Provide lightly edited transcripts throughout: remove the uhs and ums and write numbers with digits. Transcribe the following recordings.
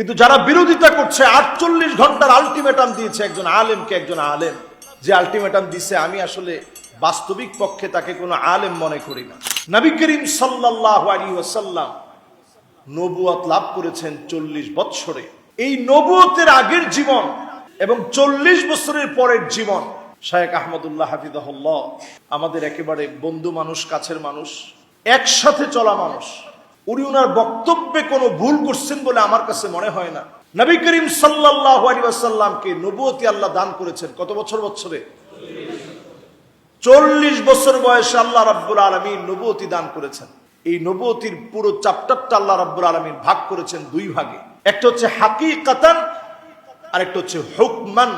কিন্তু যারা বিরোধিতা করছে 48 ঘন্টার আলটিমেটাম দিয়েছে একজন আলেমকে, একজন আলেম যে আলটিমেটাম দিছে, আমি আসলে বাস্তবিক পক্ষে তাকে কোনো আলেম মনে করি না। নবী করিম সাল্লাল্লাহু আলাইহি ওয়াসাল্লাম নবুয়ত লাভ করেছেন 40 বছরে। এই নবুয়তের আগের জীবন এবং 40 বছরের পরের জীবন, শায়েখ আহমদুল্লাহ হাফিজাহুল্লাহ আমাদের একেবারে বন্ধু মানুষ, কাছের মানুষ, একসাথে চলা মানুষ, উনি ওনার বক্তব্যে কোনো ভুল করছেন বলে আমার কাছে মনে হয় না। নবী করিম সাল্লাল্লাহু আলাইহি ওয়াসাল্লামকে নবুয়তি আল্লাহ দান করেছেন কত বছরে? 40 বছর বয়সে আল্লাহ রাব্বুল আলামিন নবুয়তি দান করেছেন। এই নবুয়তির পুরো চ্যাপ্টারটা আল্লাহ রাব্বুল আলামিন ভাগ করেছেন দুই ভাগে। একটা হচ্ছে হাকিকাতান আর একটা হচ্ছে হুকমান।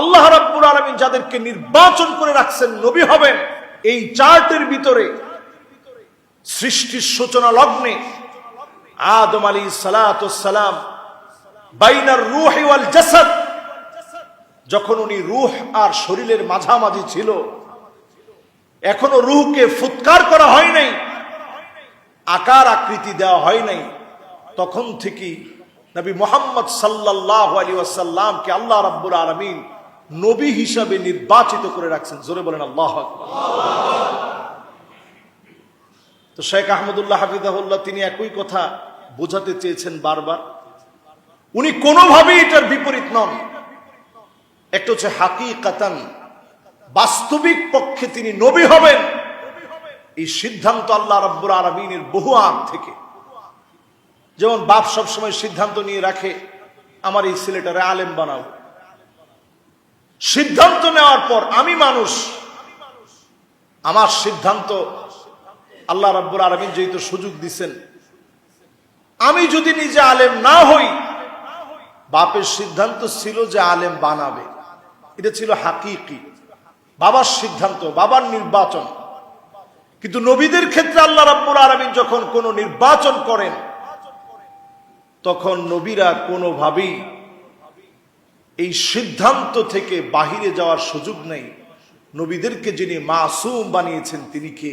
আল্লাহ রাব্বুল আলামিন যাদেরকে নির্বাচন করে রাখছেন নবী হবেন, এই চার্টের ভিতরে সৃষ্টির সূচনা লগ্নে আদম আলাইহিস সালাতু ওয়াস সালাম বাইনার রূহি ওয়াল জাসাদ, যখন উনি রূহ আর শরীরের মাঝামাঝি ছিল, এখনো রূহকে ফুৎকার করা হয় নাই, আকার আকৃতি দেওয়া হয় নাই, তখন থেকে নবী মুহাম্মদ সাল্লাল্লাহু আলাইহি ওয়াসাল্লামকে আল্লাহ রাব্বুল আলামিন নবী হিসাবে নির্বাচিত করে রাখছেন। জোরে বলেন আল্লাহু আকবার। তো শায়েখ আহমদুল্লাহ হাফিজাহুল্লাহ তিনি একই কথা বোঝাতে চেয়েছেন বারবার। উনি কোনোভাবেই এটার বিপরীত নন। একটা হচ্ছে হাকিকাতান, বাস্তবিক পক্ষে তিনি নবী হবেন, এই সিদ্ধান্ত আল্লাহ রাব্বুল আলামিনের বহু আগ থেকে। যেমন বাপ সব সময় সিদ্ধান্ত নিয়ে রাখে, আমার এই ছেলেটারে আলেম বানাবো। সিদ্ধান্ত নেওয়ার পর আমি মানুষ, আমার সিদ্ধান্ত আল্লাহ রাব্বুল আলামিন যেহেতু সুযোগ দিচ্ছেন, আমি যদি নিজে আলেম না হই, বাপের সিদ্ধান্ত ছিল যে আলেম বানাবে, এটা ছিল হাকিকি, বাবার সিদ্ধান্ত, বাবার নির্বাচন। কিন্তু নবীদের ক্ষেত্রে আল্লাহ রাব্বুল আলামিন যখন কোনো নির্বাচন করেন, তখন নবীরা কোনোভাবেই এই সিদ্ধান্ত থেকে বাহিরে যাওয়ার সুযোগ নেই। নবীদেরকে যিনি মাসুম বানিয়েছেন তিনি কে?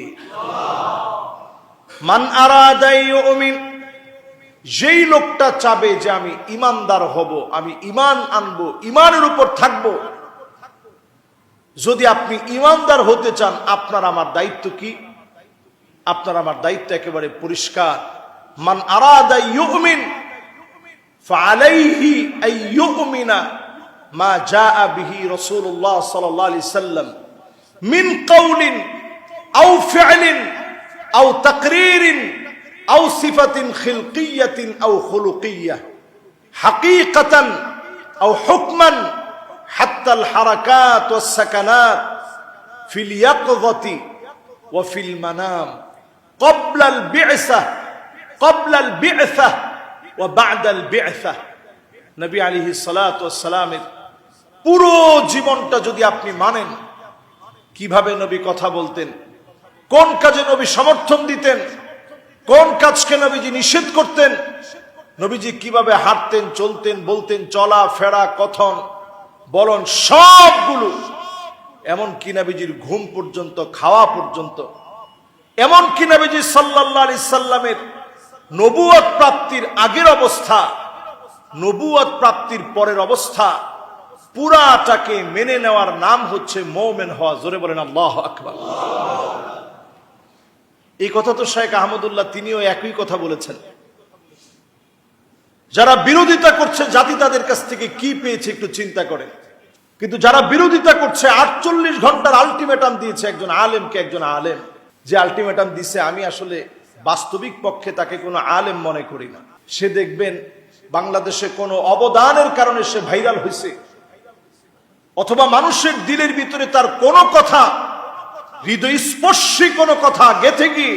মান আরাদা ইউমিন, যেই লোকটা চাবে যে আমি ইমানদার হব, আমি ইমান আনবো, ইমানের উপর থাকবো, যদি আপনি ইমানদার হতে চান, আপনার আমার দায়িত্ব কি? আপনার আমার দায়িত্ব একেবারে পরিষ্কার। মান আরাদা ইউমিন ফাআলাইহি আই ইউমিনা মা জাআ বিহি রাসূলুল্লাহ সাল্লাল্লাহু আলাইহি সাল্লাম মিন কাউলিন আও ফি'লিন আও তাকরীরিন আও সিফাতিন খিলকিয়াতিন আও খুলুকিয়াহ হাকিকাতান আও হুকমান হাত্তা আল হারাকাত ওয়াস সাকানাত ফিল ইয়াকযাতি ওয়া ফিল মানাম ক্বাবলা আল বি'সা ওয়া বা'দা আল বি'সা। নবী আলাইহিস সালাতু ওয়াস সালামের পুরো জীবনটা যদি আপনি মানেন, কিভাবে নবী কথা বলতেন, কোন কাজে নবী সমর্থন দিতেন, কোন কাজকে নবীজি নিষেধ করতেন, নবীজি কিভাবে হাঁটতেন, চলতেন, বলতেন, চলা ফেরা, কথন বলন সবগুলো, এমনকি নবীজির ঘুম পর্যন্ত, খাওয়া পর্যন্ত, এমনকি নবীজি সাল্লাল্লাহু আলাইহি সাল্লামের নবুয়ত প্রাপ্তির আগের অবস্থা, নবুয়ত প্রাপ্তির পরের অবস্থা, পুরাটাকে মেনে নেওয়ার নাম হচ্ছে মুমিন হওয়া। জোরে বলেন আল্লাহু আকবার। এই কথা তো শায়েখ আহমদুল্লাহ তিনিও একই কথা বলেছেন। যারা বিরোধিতা করছে জাতি তাদের কাছ থেকে কি পেয়েছে একটু চিন্তা করেন। কিন্তু যারা বিরোধিতা করছে 48 ঘন্টার আলটিমেটাম দিয়েছে একজন আলেমকে, একজন আলেম যে আলটিমেটাম দিছে, আমি আসলে বাস্তবিক পক্ষে তাকে কোনো আলেম মনে করি না। সে দেখবেন বাংলাদেশে কোনো অবদানের কারণে সে ভাইরাল হয়েছে, অথবা মানুষের দিলের ভিতরে তার কোনো কথা, হৃদয়স্পর্শী কোনো কথা গেঁথে গিয়ে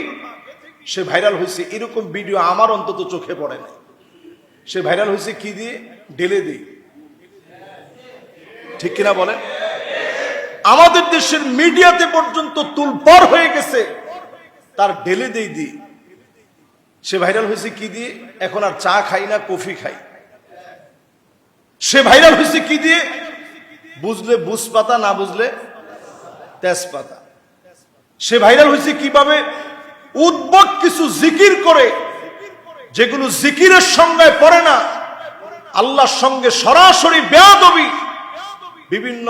সে ভাইরাল হয়েছে। এরকম ভিডিও আমার অন্তত চোখে পড়ে না। সে ভাইরাল হয়েছে কি দিয়ে? ঢেলে দিয়ে। ঠিক কিনা বলেন? আমাদের দেশের মিডিয়াতে পর্যন্ত তুলপার হয়ে গেছে তার ঢেলে দেই দিয়ে। সে ভাইরাল হয়েছে কি দিয়ে? এখন আর চা খাই না, কফি খাই। সে ভাইরাল হয়েছে কি দিয়ে? বুঝলে বুঝপাতা, না বুঝলে তেজপাতা। সে ভাইরাল হয়েছে কিভাবে? উদ্ভট কিছু জিকির করে, যেগুলো জিকিরের সংজ্ঞায় পড়ে না, আল্লাহর সঙ্গে সরাসরি বেয়াদবি, বিভিন্ন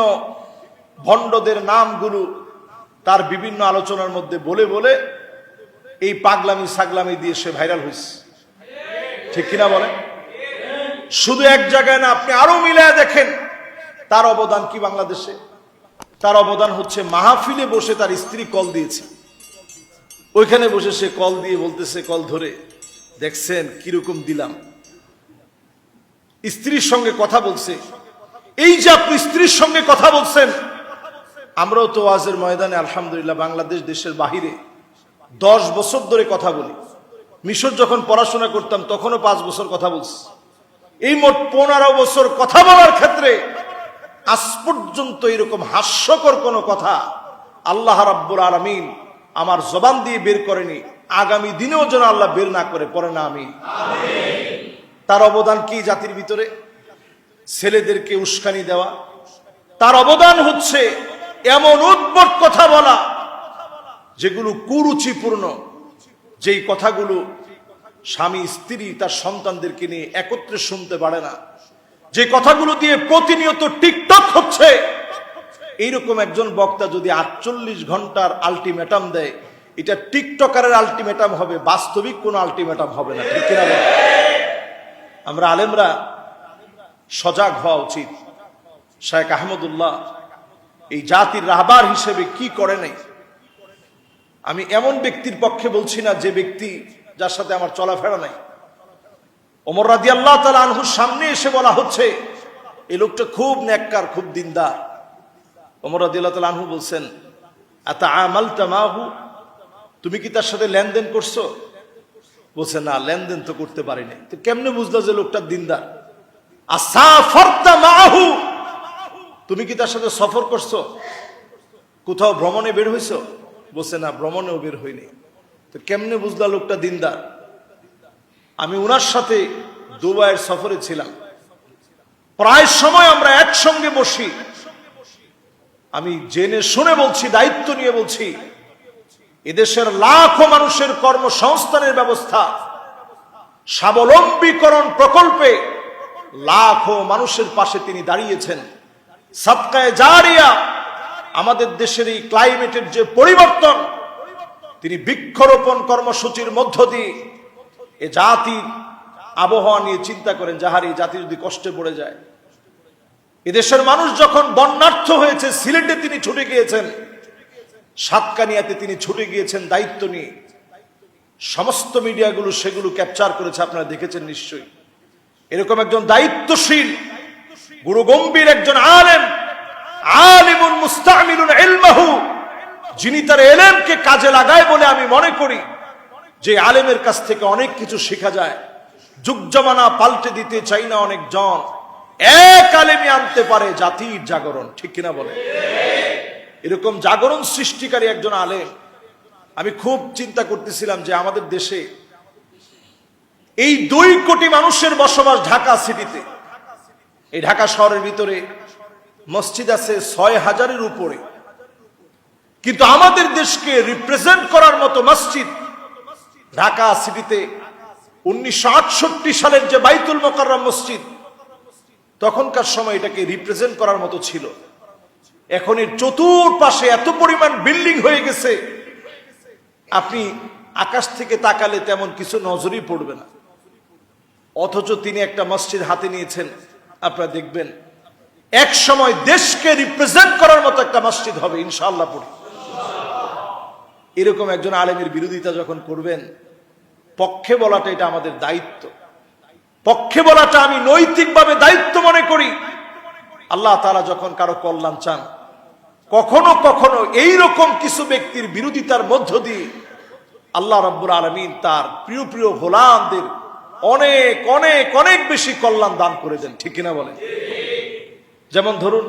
ভণ্ডদের নামগুলো তার বিভিন্ন আলোচনার মধ্যে বলে বলে এই পাগলামি সাগলামি দিয়ে সে ভাইরাল হয়েছে, ঠিক কিনা বলেন? শুধু এক জায়গায় না, আপনি আরো মিলায় দেখেন তার অবদান কি বাংলাদেশে। তার অবদান হচ্ছে মাহফিলে বসে তার স্ত্রী কল দিয়েছে, ওইখানে বসে সে কল দিয়ে বলতেছে, কল ধরে, দেখছেন কিরকম দিলাম। স্ত্রীর সঙ্গে কথা বলছে। এই যে আপনি স্ত্রীর সঙ্গে কথা বলছেন, আমরাও তো ওয়াজের ময়দানে আলহামদুলিল্লাহ বাংলাদেশ দেশের বাহিরে 10 বছর ধরে কথা বলি। মিশর যখন পড়াশোনা করতাম তখনও 5 বছর কথা বলছি। এই মোট 15 বছর কথা বলার ক্ষেত্রে আজ পর্যন্ত এরকম হাস্যকর কোনো কথা আল্লাহ রাব্বুল আলামিন আমার জবান দিয়ে বের করেনি, আগামী দিনেও যেন আল্লাহ বের না করে, পড়ে না আমিন। তার অবদান কি জাতির ভিতরে? ছেলেদেরকে উস্কানি দেওয়া। তার অবদান হচ্ছে এমন উদ্ভট কথা বলা যেগুলো কুরুচিপূর্ণ, যেই কথাগুলো স্বামী স্ত্রী তার সন্তানদেরকে নিয়ে একত্রে শুনতে পারে না, যে কথাগুলো দিয়ে প্রতিনিয়ত টিকটক হচ্ছে। এইরকম একজন বক্তা যদি 48 ঘন্টার আলটিমেটাম দেয়, এটা টিকটকারের আলটিমেটাম হবে, বাস্তবিক কোনো আলটিমেটাম হবে না, ঠিক কিনা? আমরা আলেমরা সজাগ হওয়া উচিত। শায়েখ আহমদুল্লাহ এই জাতির রাহবার হিসেবে কি করে নাই। আমি এমন ব্যক্তির পক্ষে বলছি না যে ব্যক্তি যার সাথে আমার চলাফেরা নাই। ওমর রাদিয়াল্লাহু তাআলা আনহুর সামনে এসে বলা হচ্ছে এই লোকটা খুব নেককার, খুব দিনদার। ওমর রাদিয়াল্লাহু তাআলা আনহু বলছেন, আতাআমালতা মাহু, তুমি কি তার সাথে লেনদেন করছো? বলছে, না, লেনদেন তো করতে পারিনি। তো কেমনে বুঝলো যে লোকটা দিনদার? আসাফারতা মাহু, তুমি কি তার সাথে সফর করছো? কোথাও ভ্রমণে বের হইছো? বলছে, না, ভ্রমণেও বের হইনি। তো কেমনে বুঝলা লোকটা দিনদার? আমি ওনার সাথে দুবাইয়ের সফরে ছিলাম, প্রায় সময় আমরা একসঙ্গে বসি। আমি জেনে শুনে বলছি, দায়িত্ব নিয়ে বলছি, এদেশের লাখো মানুষের কর্মসংস্থানের ব্যবস্থা, স্বাবলম্বীকরণ প্রকল্পে লাখো মানুষের পাশে তিনি দাঁড়িয়েছেন। সাদকায়ে জারিয়া, আমাদের দেশের এই ক্লাইমেটের যে পরিবর্তন, তিনি বৃক্ষরোপণ কর্মসূচির মধ্য দিয়ে এ জাতির আবহাওয়া নিয়ে চিন্তা করেন, যাহার এই জাতি যদি কষ্টে পড়ে যায়। এদেশের মানুষ যখন বন্যার্থ হয়েছে, সিলেটে তিনি ছুটে গিয়েছেন, সাতকানিয়াতে তিনি ছুটে গিয়েছেন দায়িত্ব নিয়ে। সমস্ত মিডিয়াগুলো সেগুলো ক্যাপচার করেছে, আপনারা দেখেছেন নিশ্চয়ই। এরকম একজন দায়িত্বশীল গুরুগম্ভীর একজন আলেম, আলিমুন মুস্তামিলুন ইলমাহু, যিনি তার ইলমকে কাজে লাগায় বলে আমি মনে করি যে আলেমের কাছ থেকে অনেক কিছু শেখা যায়। যুগ জামানা পাল্টে দিতে চাই না অনেকজন, এক আলেমই আনতে পারে জাতির জাগরণ, ঠিক কিনা বলে? এরকম জাগরণ সৃষ্টিকারী একজন আলেম। আমি খুব চিন্তা করতেছিলাম যে আমাদের দেশে এই 2 কোটি মানুষের বসবাস ঢাকা সিটিতে। এই ঢাকা শহরের ভিতরে মসজিদ আছে 6000-এর উপরে, কিন্তু আমাদের দেশকে রিপ্রেজেন্ট করার মতো মসজিদ ঢাকা সিটিতে 1968 সালের যে বাইতুল মোকাররম মসজিদ, তখনকার সময় এটাকে রিপ্রেজেন্ট করার মতো ছিল। এখন এর চতুর্পাশে এত পরিমাণ বিল্ডিং হয়ে গেছে, আপনি আকাশ থেকে তাকালে তেমন কিছু নজরই পড়বে না। অথচ তিনি একটা মসজিদ হাতে নিয়েছেন, আপনারা দেখবেন এক সময় দেশকে রিপ্রেজেন্ট করার মতো একটা মসজিদ হবে ইনশাআল্লাহ পড়ি। এরকম একজন আলেমের বিরোধিতা যখন করবেন, পক্ষে বলাটা এটা আমাদের দায়িত্ব। পক্ষে বলাটা আমি নৈতিকভাবে দায়িত্ব মনে করি। আল্লাহ তাআলা যখন কারো কল্যাণ চান, কখনো কখনো এইরকম কিছু ব্যক্তির বিরোধিতার মধ্য দিয়ে আল্লাহ রাব্বুল আলামিন তার প্রিয় প্রিয় গোলামদের অনেক অনেক অনেক বেশি কল্যাণ দান করে দেন, ঠিক কিনা বলেন? যেমন ধরুন,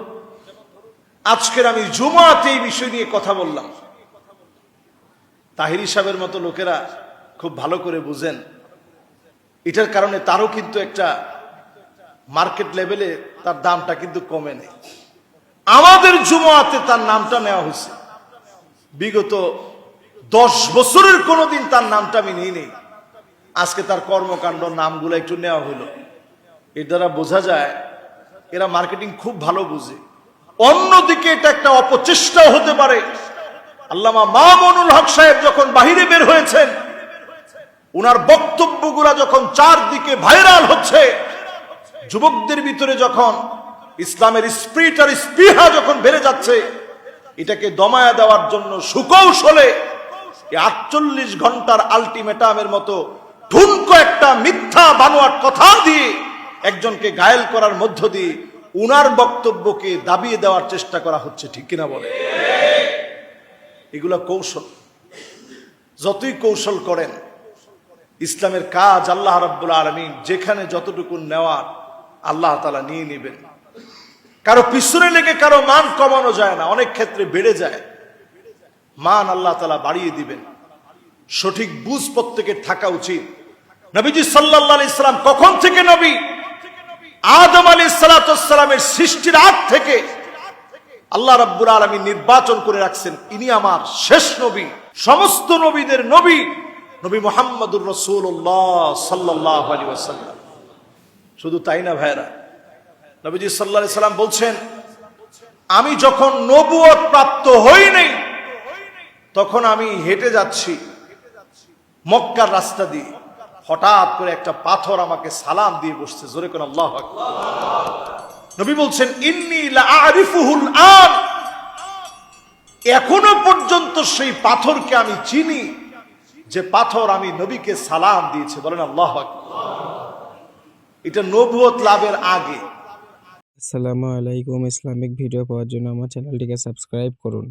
আজকের আমি জুমাতে এই বিষয় নিয়ে কথা বললাম। তাহিরি সাহেবের মতো লোকেরা খুব ভালো করে বুঝেন, এটার কারণে তারও কিন্তু একটা মার্কেট লেভেলে তার দামটা কিন্তু কমে নেই। আমাদের জুমাতে তার নামটা নেওয়া হয়েছে, বিগত 10 বছরের কোনোদিন তার নামটা আমি নিই নেই। আজকে তার কর্মকাণ্ড নামগুলো একটু নেওয়া হলো। এর দ্বারা বোঝা যায় এরা মার্কেটিং খুব ভালো বুঝে। অন্যদিকে এটা একটা অপচেষ্টাও হতে পারে। আল্লামা মামুনুল হক সাহেব যখন বাহিরে বের হয়েছেন, উনার বক্তব্যগুলা যখন চারদিকে ভাইরাল হচ্ছে, যুবকদের ভিতরে যখন ইসলামের স্পিরিট আর স্পৃহা যখন বেড়ে যাচ্ছে, এটাকে দমায়া দেওয়ার জন্য সুকৌশলে 48 ঘন্টার আলটিমেটামের মতো ঠুনকো একটা মিথ্যা বানোয়াট কথা দিয়ে একজনকে ঘায়েল করার মধ্য দিয়ে উনার বক্তব্যকে দাবিয়ে দেওয়ার চেষ্টা করা হচ্ছে। ঠিক কিনা বলে? এগুলা কৌশল। যতই কৌশল করেন, ইসলামের কাজ আল্লাহ রাব্বুল আলামিন যেখানে যতটুকু নেওয়ার আল্লাহ তাআলা নিয়ে নেবেন। কারো পিছনে লেগে কারো মান কমানো যায় না, অনেক ক্ষেত্রে বেড়ে যায়। মান আল্লাহ তাআলা বাড়িয়ে দিবেন। সঠিক বুঝ প্রত্যেকের থাকা উচিত। নবীজি সাল্লাল্লাহু আলাইহি সাল্লাম কখন থেকে নবী? আদম আলাইহিস সালাতু ওয়াস সালামের সৃষ্টির আগ থেকে আল্লাহ রাব্বুল আলামিন নির্বাচন করে রাখছেন, ইনি আমার শেষ নবী, সমস্ত নবীদের নবী, নবী মুহাম্মদুর রাসূলুল্লাহ সাল্লাল্লাহু আলাইহি ওয়াসাল্লাম। শুধু তাই না ভাইরা, নবীজি সাল্লাল্লাহু আলাইহি সাল্লাম বলছেন, আমি যখন নবুয়ত প্রাপ্ত হই নাই তখন আমি হেঁটে যাচ্ছি মক্কার রাস্তা দিয়ে, হঠাৎ করে একটা পাথর আমাকে সালাম দিয়ে বসছে। জোরে কোন আল্লাহু আকবার। নবী বলছেন, ইন্নী লা আরিফুহুল আন, এখনো পর্যন্ত সেই পাথরকে আমি চিনি যে পাথর আমি নবীকে সালাম দিয়েছে। বলেন আল্লাহু আকবার। এটা নবুয়ত লাভের আগে। আসসালামু আলাইকুম। ইসলামিক ভিডিও পাওয়ার জন্য আমার চ্যানেলটিকে সাবস্ক্রাইব করুন।